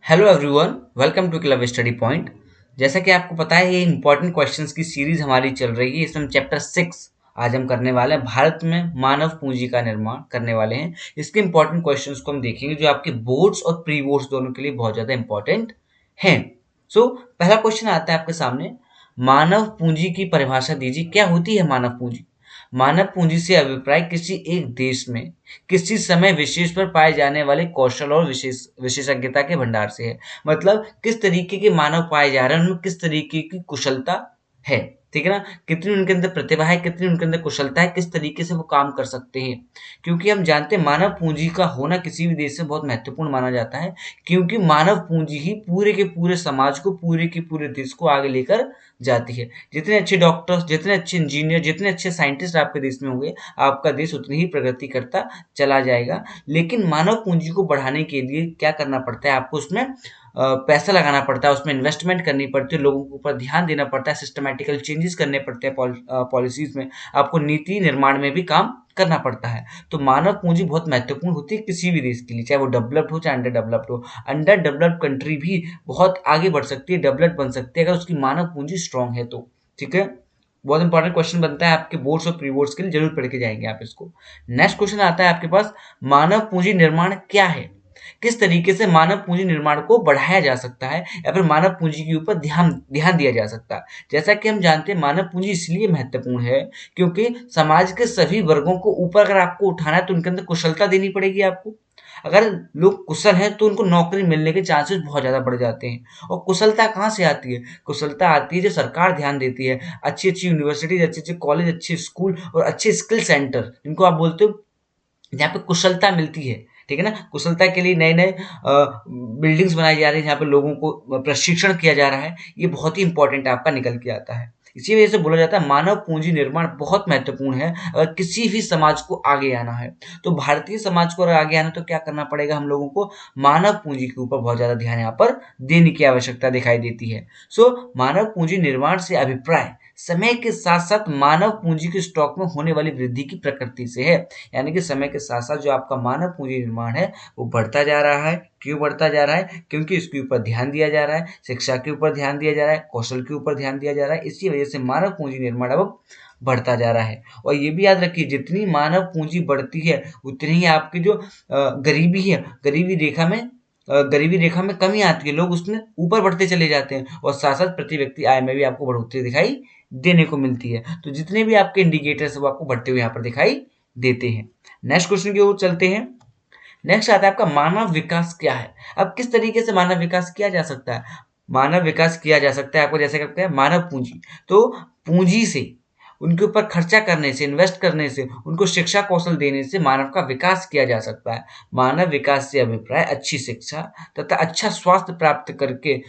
Hello everyone, welcome to club study point. जैसा कि आपको पता है, ये इंपॉर्टेंट क्वेश्चंस की सीरीज हमारी चल रही है। इसमें हम चैप्टर 6 आज हम करने वाले हैं। भारत में मानव पूंजी का निर्माण करने वाले हैं। इसके इंपॉर्टेंट क्वेश्चंस को हम देखेंगे जो आपके बोर्ड्स और प्री बोर्ड्स दोनों के लिए बहुत ज़्यादा इंपॉर्टेंट हैं। पहला क्वेश्चन आता है आपके सामने। मानव पूंजी की परिभाषा दीजिए। क्या होती है मानव पूंजी? मानव पूंजी से अभिप्राय किसी एक देश में किसी समय विशेष पर पाए जाने वाले कौशल और विशेषज्ञता के भंडार से है। मतलब किस तरीके के मानव पाए जा रहे हैं, उनमें किस तरीके की कुशलता है। ठीक है ना? कितनी उनके अंदर प्रतिभा है, कितनी उनके अंदर कुशलता है, किस तरीके से वो काम कर सकते हैं। क्योंकि हम जानते हैं मानव पूंजी का होना किसी भी देश से बहुत महत्वपूर्ण माना जाता है। क्योंकि मानव पूंजी ही पूरे के पूरे समाज को, पूरे के पूरे देश को आगे लेकर जाती है। जितने अच्छे डॉक्टर्स, जितने अच्छे इंजीनियर, जितने अच्छे साइंटिस्ट आपके देश में होंगे, आपका देश उतनी ही प्रगति करता चला जाएगा। लेकिन मानव पूंजी को बढ़ाने के लिए क्या करना पड़ता है? आपको उसमें पैसा लगाना पड़ता है, उसमें इन्वेस्टमेंट करनी पड़ती है, लोगों के ऊपर ध्यान देना पड़ता है, सिस्टमैटिकल चेंजेस करने पड़ते हैं पॉलिसीज में, आपको नीति निर्माण में भी काम करना पड़ता है। तो मानव पूंजी बहुत महत्वपूर्ण होती है किसी भी देश के लिए, चाहे वो डेवलप्ड हो चाहे अंडर डेवलप्ड हो। अंडर डेवलप्ड कंट्री भी बहुत आगे बढ़ सकती है, डेवलप्ड बन सकती है अगर उसकी मानव पूंजी स्ट्रांग है तो। ठीक है? बहुत इंपॉर्टेंट क्वेश्चन बनता है आपके बोर्ड्स और प्री बोर्ड्स के लिए, जरूर पढ़ के जाएंगे आप इसको। नेक्स्ट क्वेश्चन आता है आपके पास। मानव पूंजी निर्माण क्या है? किस तरीके से मानव पूंजी निर्माण को बढ़ाया जा सकता है या फिर मानव पूंजी के ऊपर ध्यान ध्यान दिया जा सकता है? जैसा कि हम जानते हैं मानव पूंजी इसलिए महत्वपूर्ण है क्योंकि समाज के सभी वर्गों को ऊपर अगर आपको उठाना है तो उनके अंदर कुशलता देनी पड़ेगी आपको। अगर लोग कुशल हैं तो उनको नौकरी मिलने के चांसेस बहुत ज़्यादा बढ़ जाते हैं। और कुशलता कहाँ से आती है? कुशलता आती है जो सरकार ध्यान देती है। अच्छी अच्छी यूनिवर्सिटीज, अच्छे अच्छे कॉलेज, अच्छे स्कूल और अच्छे स्किल सेंटर, जिनको आप बोलते हो जहाँ पे कुशलता मिलती है। ठीक है ना? कुशलता के लिए नए नए बिल्डिंग्स बनाई जा रही है, जहाँ पे लोगों को प्रशिक्षण किया जा रहा है। ये बहुत ही इंपॉर्टेंट आपका निकल के आता है। इसी वजह से बोला जाता है मानव पूंजी निर्माण बहुत महत्वपूर्ण है अगर किसी भी समाज को आगे आना है। तो भारतीय समाज को अगर आगे आना है तो क्या करना पड़ेगा हम लोगों को? मानव पूंजी के ऊपर बहुत ज्यादा ध्यान यहाँ पर देने की आवश्यकता दिखाई देती है। मानव पूंजी निर्माण से अभिप्राय समय के साथ साथ मानव पूंजी के स्टॉक में होने वाली वृद्धि की प्रकृति से है। यानी कि समय के साथ साथ जो आपका मानव पूंजी निर्माण है वो बढ़ता जा रहा है। क्यों बढ़ता जा रहा है? क्योंकि इसके ऊपर ध्यान दिया जा रहा है, शिक्षा के ऊपर ध्यान दिया जा रहा है, कौशल के ऊपर ध्यान दिया जा रहा है। इसी वजह से मानव पूंजी निर्माण अब बढ़ता जा रहा है। और ये भी याद रखिए, जितनी मानव पूंजी बढ़ती है उतनी ही आपकी जो गरीबी है, गरीबी रेखा में कमी आती है, लोग उसमें ऊपर बढ़ते चले जाते हैं। और साथ साथ प्रति व्यक्ति आय में भी आपको बढ़ोतरी दिखाई देने को मिलती है। तो जितने भी आपके इंडिकेटर्स है वो आपको बढ़ते हुए यहाँ पर दिखाई देते हैं। नेक्स्ट क्वेश्चन की ओर चलते हैं। नेक्स्ट आता है आपका मानव विकास क्या है? अब किस तरीके से मानव विकास किया जा सकता है? मानव विकास किया जा सकता है आपको जैसे कहते हैं मानव पूंजी। तो पूंजी से, उनके ऊपर खर्चा करने से, इन्वेस्ट करने से, उनको शिक्षा कौशल देने से मानव का विकास किया जा सकता है। मानव विकास से अभिप्राय अच्छी शिक्षा तथा अच्छा स्वास्थ्य प्राप्त करके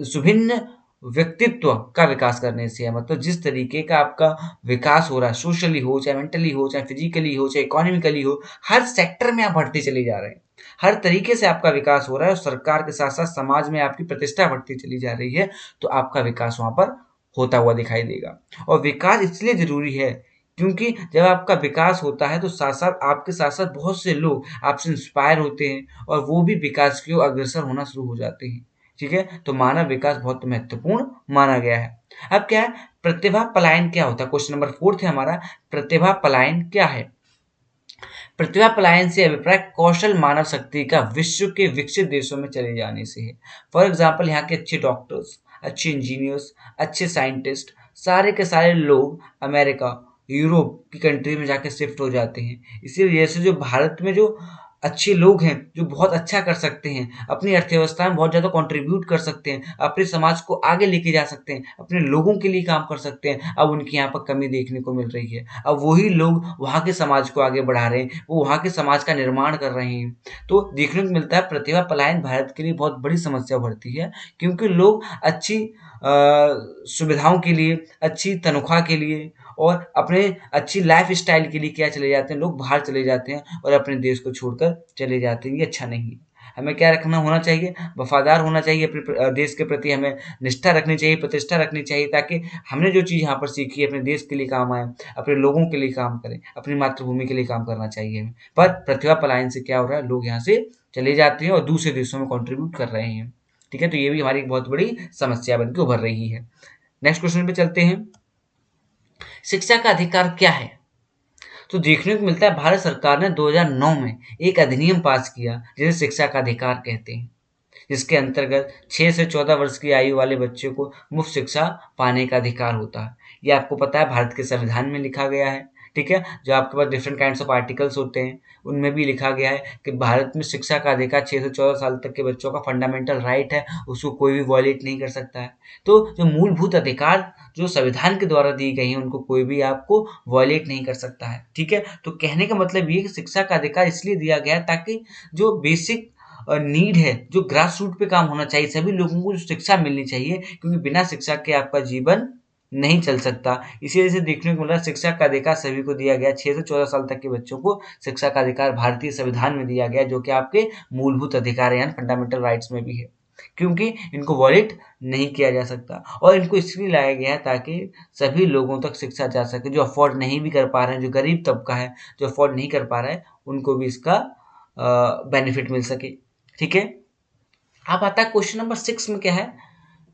सुभिन्न व्यक्तित्व का विकास करने से है। मतलब जिस तरीके का आपका विकास हो रहा है, सोशली हो, चाहे मेंटली हो, चाहे फिजिकली हो, चाहे इकोनॉमिकली हो, हर सेक्टर में आप बढ़ते चले जा रहे हैं। हर तरीके से आपका विकास हो रहा है और सरकार के साथ साथ समाज में आपकी प्रतिष्ठा बढ़ती चली जा रही है। तो आपका विकास वहां पर होता हुआ दिखाई देगा। और विकास इसलिए जरूरी है क्योंकि जब आपका विकास होता है तो साथ साथ आपके साथ साथ बहुत से लोग आपसे इंस्पायर होते हैं और वो भी विकास की ओर अग्रसर होना शुरू हो जाते हैं। ठीक है? तो मानव विकास बहुत महत्वपूर्ण माना गया है। अब क्या है? प्रतिभा पलायन क्या होता है? क्वेश्चन नंबर 4 है हमारा। प्रतिभा पलायन क्या है? प्रतिभा पलायन से अभिप्राय कौशल मानव शक्ति का विश्व के विकसित देशों में चले जाने से है। फॉर एग्जाम्पल, यहाँ के अच्छे डॉक्टर्स, अच्छे इंजीनियर्स, अच्छे साइंटिस्ट, सारे के सारे लोग अमेरिका, यूरोप की कंट्री में जाके शिफ्ट हो जाते हैं। इसी वजह से जो भारत में जो अच्छे लोग हैं, जो बहुत अच्छा कर सकते हैं, अपनी अर्थव्यवस्था में बहुत ज़्यादा कंट्रीब्यूट कर सकते हैं, अपने समाज को आगे लेके जा सकते हैं, अपने लोगों के लिए काम कर सकते हैं, अब उनकी यहाँ पर कमी देखने को मिल रही है। अब वही लोग वहाँ के समाज को आगे बढ़ा रहे हैं, वो वहाँ के समाज का निर्माण कर रहे हैं। तो देखने को मिलता है प्रतिभा पलायन भारत के लिए बहुत बड़ी समस्या बढ़ती है क्योंकि लोग अच्छी सुविधाओं के लिए, अच्छी तनख्वाह के लिए और अपने अच्छी लाइफ स्टाइल के लिए क्या चले जाते हैं, लोग बाहर चले जाते हैं और अपने देश को छोड़कर चले जाते हैं। ये अच्छा नहीं है। हमें क्या रखना होना चाहिए? वफादार होना चाहिए अपने देश के प्रति। हमें निष्ठा रखनी चाहिए, प्रतिष्ठा रखनी चाहिए ताकि हमने जो चीज़ यहाँ पर सीखी है अपने देश के लिए काम आए, अपने लोगों के लिए काम करें, अपनी मातृभूमि के लिए काम करना चाहिए हमें। पर प्रतिभा पलायन से क्या हो रहा है? लोग यहाँ से चले जाते हैं और दूसरे देशों में कंट्रीब्यूट कर रहे हैं। ठीक है, तो ये भी हमारी एक बहुत बड़ी समस्या बनकर उभर रही है। नेक्स्ट क्वेश्चन पे चलते हैं। शिक्षा का अधिकार क्या है? तो देखने को मिलता है भारत सरकार ने 2009 में एक अधिनियम पास किया जिसे शिक्षा का अधिकार कहते हैं, जिसके अंतर्गत 6 से 14 वर्ष की आयु वाले बच्चों को मुफ्त शिक्षा पाने का अधिकार होता है। ये आपको पता है भारत के संविधान में लिखा गया है। ठीक है, जो आपके पास डिफरेंट काइंड्स ऑफ आर्टिकल्स होते हैं उनमें भी लिखा गया है कि भारत में शिक्षा का अधिकार 6 से 14 साल तक के बच्चों का फंडामेंटल राइट है, उसको कोई भी वॉयलेट नहीं कर सकता है। तो जो मूलभूत अधिकार जो संविधान के द्वारा दी गई है उनको कोई भी आपको वॉयलेट नहीं कर सकता है। ठीक है, तो कहने का मतलब ये कि शिक्षा का अधिकार इसलिए दिया गया है ताकि जो बेसिक नीड है, जो ग्रास रूट पे काम होना चाहिए, सभी लोगों को जो शिक्षा मिलनी चाहिए, क्योंकि बिना शिक्षा के आपका जीवन नहीं चल सकता। इसी वजह से देखने को मिल रहा है शिक्षा का अधिकार सभी को दिया गया। 6 से 14 साल तक के बच्चों को शिक्षा का अधिकार भारतीय संविधान में दिया गया, जो कि आपके मूलभूत अधिकार यानी फंडामेंटल राइट्स में भी है, क्योंकि इनको वॉयलेट नहीं किया जा सकता। और इनको इसलिए लाया गया है ताकि सभी लोगों तक शिक्षा जा सके, जो अफोर्ड नहीं भी कर पा रहे हैं, जो गरीब तबका है जो अफोर्ड नहीं कर पा रहा है, उनको भी इसका बेनिफिट मिल सके। ठीक है, अब आता है क्वेश्चन नंबर 6 में क्या है,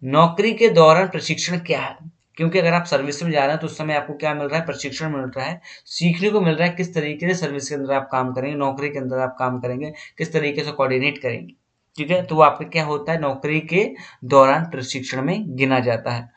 नौकरी के दौरान प्रशिक्षण क्या है? क्योंकि अगर आप सर्विस में जा रहे हैं तो उस समय आपको क्या मिल रहा है, प्रशिक्षण मिल रहा है, सीखने को मिल रहा है किस तरीके से सर्विस के अंदर आप काम करेंगे, नौकरी के अंदर आप काम करेंगे, किस तरीके से कोऑर्डिनेट करेंगे। ठीक है, तो वो आपका क्या होता है, नौकरी के दौरान प्रशिक्षण में गिना जाता है।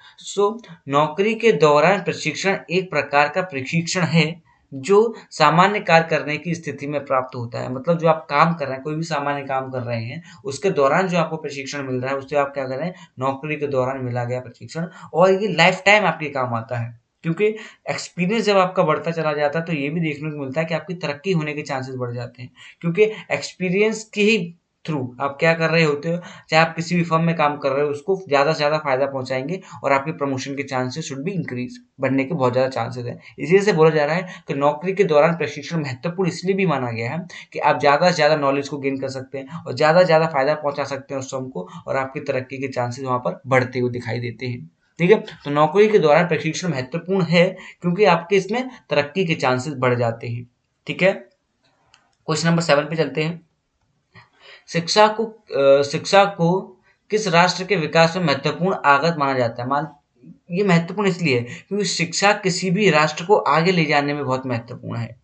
नौकरी के दौरान प्रशिक्षण एक प्रकार का प्रशिक्षण है जो सामान्य कार्य करने की स्थिति में प्राप्त होता है। मतलब जो आप काम कर रहे हैं, कोई भी सामान्य काम कर रहे हैं, उसके दौरान जो आपको प्रशिक्षण मिल रहा है उससे आप क्या कर रहे हैं, नौकरी के दौरान मिला गया प्रशिक्षण, और ये लाइफ टाइम आपके काम आता है। क्योंकि एक्सपीरियंस जब आपका बढ़ता चला जाता है तो ये भी देखने को मिलता है कि आपकी तरक्की होने के चांसेस बढ़ जाते हैं, क्योंकि एक्सपीरियंस की ही थ्रू आप क्या कर रहे होते हो, चाहे आप किसी भी फर्म में काम कर रहे हो, उसको ज़्यादा से ज़्यादा फायदा पहुंचाएंगे और आपके प्रमोशन के चांसेस शुड बी इंक्रीज, बढ़ने के बहुत ज़्यादा चांसेस हैं। इसी से बोला जा रहा है कि नौकरी के दौरान प्रशिक्षण महत्वपूर्ण इसलिए भी माना गया है कि आप ज़्यादा से ज़्यादा नॉलेज को गेन कर सकते हैं और ज़्यादा से ज़्यादा फायदा पहुंचा सकते हैं उस फर्म को, और आपकी तरक्की के चांसेस वहाँ पर बढ़ते हुए दिखाई देते हैं। ठीक है, तो नौकरी के दौरान प्रशिक्षण महत्वपूर्ण है क्योंकि आपके इसमें तरक्की के चांसेस बढ़ जाते हैं। ठीक है, क्वेश्चन नंबर 7 पे चलते हैं। शिक्षा को किस राष्ट्र के विकास में महत्वपूर्ण आगत माना जाता है? ये महत्वपूर्ण इसलिए है क्योंकि शिक्षा किसी भी राष्ट्र को आगे ले जाने में बहुत महत्वपूर्ण है।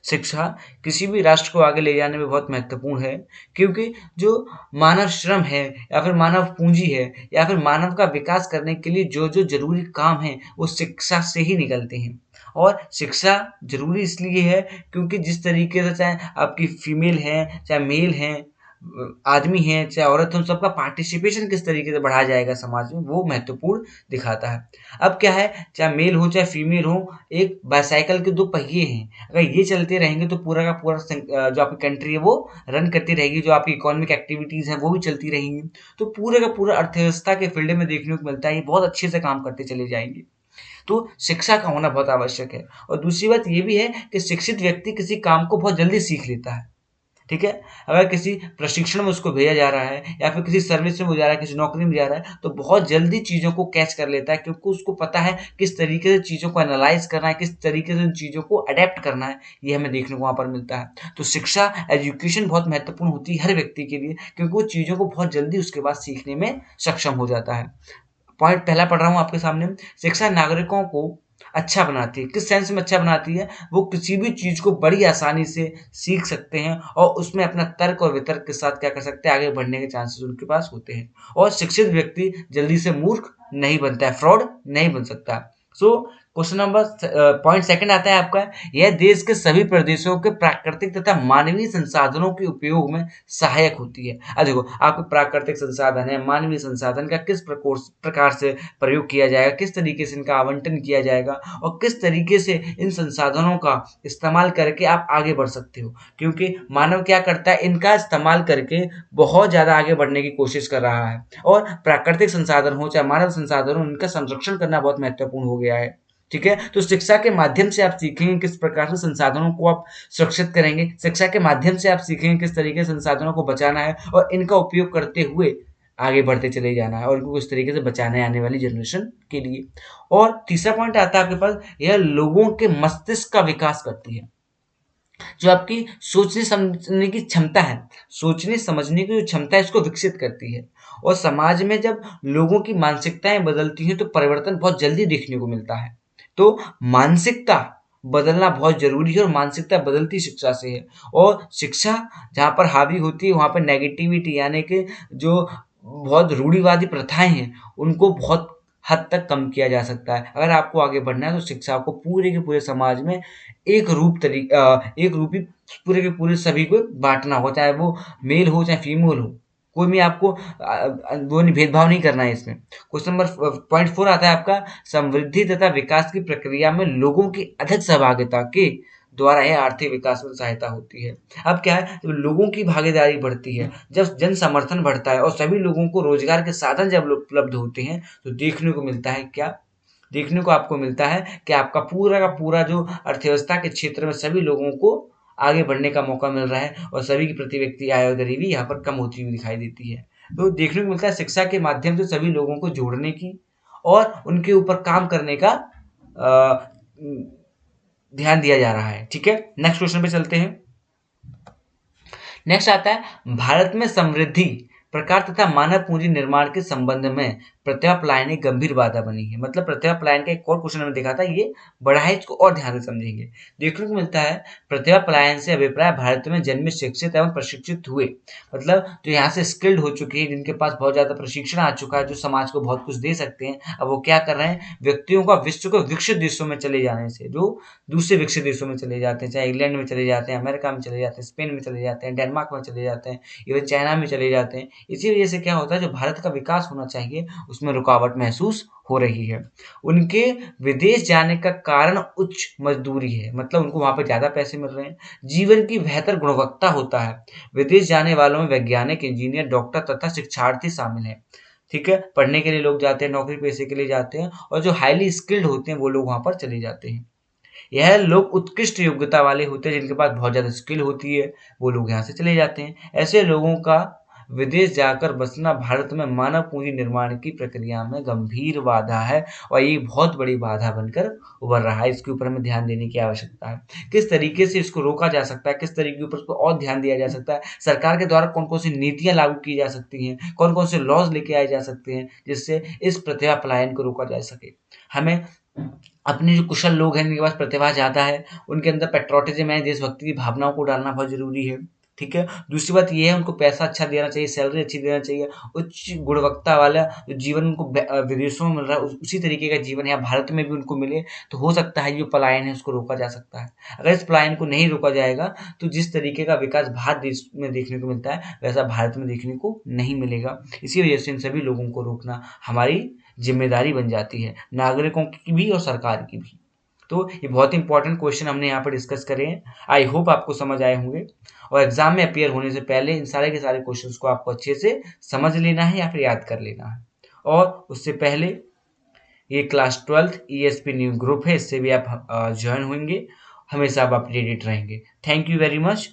शिक्षा किसी भी राष्ट्र को आगे ले जाने में बहुत महत्वपूर्ण है, क्योंकि जो मानव श्रम है या फिर मानव पूंजी है या फिर मानव का विकास करने के लिए जो जो जरूरी काम है वो शिक्षा से ही निकलते हैं। और शिक्षा जरूरी इसलिए है क्योंकि जिस तरीके से चाहे आपकी फीमेल है चाहे मेल है, आदमी है चाहे औरत है, उन सबका पार्टिसिपेशन किस तरीके से बढ़ाया जाएगा समाज में, वो महत्वपूर्ण दिखाता है। अब क्या है, चाहे मेल हो चाहे फीमेल हो, एक बाईसाइकिल के दो पहिए हैं, अगर ये चलते रहेंगे तो पूरा का पूरा जो आपकी कंट्री है वो रन करती रहेगी, जो आपकी इकोनॉमिक एक्टिविटीज है वो भी चलती रहेंगी, तो पूरे का पूरा अर्थव्यवस्था के फील्ड में देखने को मिलता है ये बहुत अच्छे से काम करते चले जाएंगे। तो शिक्षा का होना बहुत आवश्यक है। और दूसरी बात ये भी है कि शिक्षित व्यक्ति किसी काम को बहुत जल्दी सीख लेता है। ठीक है, अगर किसी प्रशिक्षण में उसको भेजा जा रहा है या फिर किसी सर्विस में वो जा रहा है, किसी नौकरी में जा रहा है, तो बहुत जल्दी चीज़ों को कैच कर लेता है क्योंकि उसको पता है किस तरीके से चीज़ों को एनालाइज करना है, किस तरीके से उन चीज़ों को अडेप्ट करना है, ये हमें देखने को वहाँ पर मिलता है। तो शिक्षा एजुकेशन बहुत महत्वपूर्ण होती है हर व्यक्ति के लिए, क्योंकि वो चीज़ों को बहुत जल्दी उसके बाद सीखने में सक्षम हो जाता है। पॉइंट पहला पढ़ रहा हूँ आपके सामने, शिक्षा नागरिकों को अच्छा बनाती है। किस सेंस में अच्छा बनाती है, वो किसी भी चीज को बड़ी आसानी से सीख सकते हैं और उसमें अपना तर्क और वितर्क के साथ क्या कर सकते हैं, आगे बढ़ने के चांसेस उनके पास होते हैं। और शिक्षित व्यक्ति जल्दी से मूर्ख नहीं बनता है, फ्रॉड नहीं बन सकता। So question number point second आता है आपका, यह देश के सभी प्रदेशों के प्राकृतिक तथा मानवीय संसाधनों के उपयोग में सहायक होती है। अब देखो, आपके प्राकृतिक संसाधन है, मानवीय संसाधन का किस प्रकार से प्रयोग किया जाएगा, किस तरीके से इनका आवंटन किया जाएगा और किस तरीके से इन संसाधनों का इस्तेमाल करके आप आगे बढ़ सकते हो, क्योंकि मानव क्या करता है, इनका इस्तेमाल करके बहुत ज्यादा आगे बढ़ने की कोशिश कर रहा है। और प्राकृतिक संसाधन हो चाहे मानव संसाधन हो, इनका संरक्षण करना बहुत महत्वपूर्ण हो गया है। ठीक है, तो शिक्षा के माध्यम से आप सीखेंगे किस प्रकार से संसाधनों को आप सुरक्षित करेंगे, शिक्षा के माध्यम से आप सीखेंगे किस तरीके से संसाधनों को बचाना है और इनका उपयोग करते हुए आगे बढ़ते चले जाना है और इनको किस तरीके से बचाना है आने वाली जनरेशन के लिए। और तीसरा पॉइंट आता है आपके पास, यह लोगों के मस्तिष्क का विकास करती है। जो आपकी सोचने समझने की क्षमता है, सोचने समझने की जो क्षमता है इसको विकसित करती है। और समाज में जब लोगों की मानसिकताएं बदलती हैं तो परिवर्तन बहुत जल्दी देखने को मिलता है। तो मानसिकता बदलना बहुत जरूरी है और मानसिकता बदलती शिक्षा से है। और शिक्षा जहाँ पर हावी होती है वहाँ पर नेगेटिविटी यानी कि जो बहुत रूढ़िवादी प्रथाएं हैं उनको बहुत हद तक कम किया जा सकता है। अगर आपको आगे बढ़ना है तो शिक्षा को पूरे के पूरे समाज में एक रूपी पूरे के पूरे सभी को बाँटना हो, चाहे वो मेल हो चाहे फीमेल हो। कोई भी आपको वो नहीं भेदभाव नहीं करना है इसमें। क्वेश्चन नंबर पॉइंट 4 आता है आपका, समृद्धि तथा विकास की प्रक्रिया में लोगों की अधिक सहभागिता के द्वारा यह आर्थिक विकास में सहायता होती है। अब क्या है, जब लोगों की भागीदारी बढ़ती है, जब जन समर्थन बढ़ता है और सभी लोगों को रोजगार के साधन जब उपलब्ध होते हैं तो देखने को मिलता है क्या, देखने को आपको मिलता है कि आपका पूरा का पूरा जो अर्थव्यवस्था के क्षेत्र में सभी लोगों को आगे बढ़ने का मौका मिल रहा है और सभी की प्रति व्यक्ति आय और गरीबी यहाँ पर कम होती हुई दिखाई देती है। तो देखने को मिलता है शिक्षा के माध्यम से सभी लोगों को जोड़ने की और उनके ऊपर काम करने का ध्यान दिया जा रहा है। ठीक है, नेक्स्ट क्वेश्चन पे चलते हैं। नेक्स्ट आता है, भारत में समृद्धि प्रकार तथा मानव पूंजी निर्माण के संबंध में प्रतिभा पलायन एक गंभीर बाधा बनी है। मतलब प्रतिभा पलायन का एक और क्वेश्चन हमने देखा था, ये बड़ा है, इसको और ध्यान से समझेंगे। देखने को मिलता है प्रतिभा पलायन से अभिप्राय भारत में जन्मे शिक्षित एवं प्रशिक्षित हुए, मतलब जो यहाँ से स्किल्ड हो चुके हैं, जिनके पास बहुत ज्यादा प्रशिक्षण आ चुका है, जो समाज को बहुत कुछ दे सकते हैं, अब वो क्या कर रहे हैं, व्यक्तियों का विश्व को विकसित देशों में चले जाने से जो दूसरे विकसित देशों में चले जाते हैं, चाहे इंग्लैंड में चले जाते हैं, अमेरिका में चले जाते हैं, स्पेन में चले जाते हैं, डेनमार्क में चले जाते हैं, इवन चाइना में चले जाते हैं। इसी वजह से क्या होता है, जो भारत का विकास होना चाहिए उसमें रुकावट महसूस हो रही है। उनके विदेश जाने का कारण उच्च मजदूरी है, मतलब उनको वहां पर ज्यादा पैसे मिल रहे हैं, जीवन की बेहतर गुणवत्ता होता है। विदेश जाने वालों में वैज्ञानिक, इंजीनियर, डॉक्टर तथा शिक्षार्थी शामिल हैं। ठीक है, पढ़ने के लिए लोग जाते हैं, नौकरी पेशे के लिए जाते हैं, और जो हाईली स्किल्ड होते हैं वो लोग वहां पर चले जाते हैं। यह लोग उत्कृष्ट योग्यता वाले होते हैं, जिनके पास बहुत ज़्यादा स्किल होती है, वो लोग यहाँ से चले जाते हैं। ऐसे लोगों का विदेश जाकर बसना भारत में मानव पूंजी निर्माण की प्रक्रिया में गंभीर बाधा है और ये बहुत बड़ी बाधा बनकर उभर रहा है। इसके ऊपर हमें ध्यान देने की आवश्यकता है। किस तरीके से इसको रोका जा सकता है, किस तरीके के ऊपर इसको और ध्यान दिया जा सकता है, सरकार के द्वारा कौन कौन सी नीतियां लागू की जा सकती हैं, कौन कौन से लॉज लेके आए जा सकते हैं जिससे इस प्रतिभा पलायन को रोका जा सके। हमें अपने जो कुशल लोग हैं, जिनके पास प्रतिभा ज़्यादा है, उनके अंदर पैट्रियोटिज्म है, देशभक्ति की भावनाओं को डालना बहुत ज़रूरी है। ठीक है, दूसरी बात ये है, उनको पैसा अच्छा देना चाहिए, सैलरी अच्छी देना चाहिए, उच्च गुणवत्ता वाला जो जीवन उनको विदेशों में मिल रहा है उसी तरीके का जीवन यहाँ भारत में भी उनको मिले, तो हो सकता है जो पलायन है उसको रोका जा सकता है। अगर इस पलायन को नहीं रोका जाएगा तो जिस तरीके का विकास भारत देश में देखने को मिलता है वैसा भारत में देखने को नहीं मिलेगा। इसी वजह से इन सभी लोगों को रोकना हमारी जिम्मेदारी बन जाती है, नागरिकों की भी और सरकार की भी। तो ये बहुत इंपॉर्टेंट क्वेश्चन हमने यहाँ पर डिस्कस करे हैं। आई होप आपको समझ आए होंगे और एग्जाम में अपियर होने से पहले इन सारे के सारे क्वेश्चंस को आपको अच्छे से समझ लेना है या फिर याद कर लेना है। और उससे पहले ये class 12th ESP new group है, इससे भी आप ज्वाइन होंगे, हमेशा आप अपडेटेड रहेंगे। Thank you very much.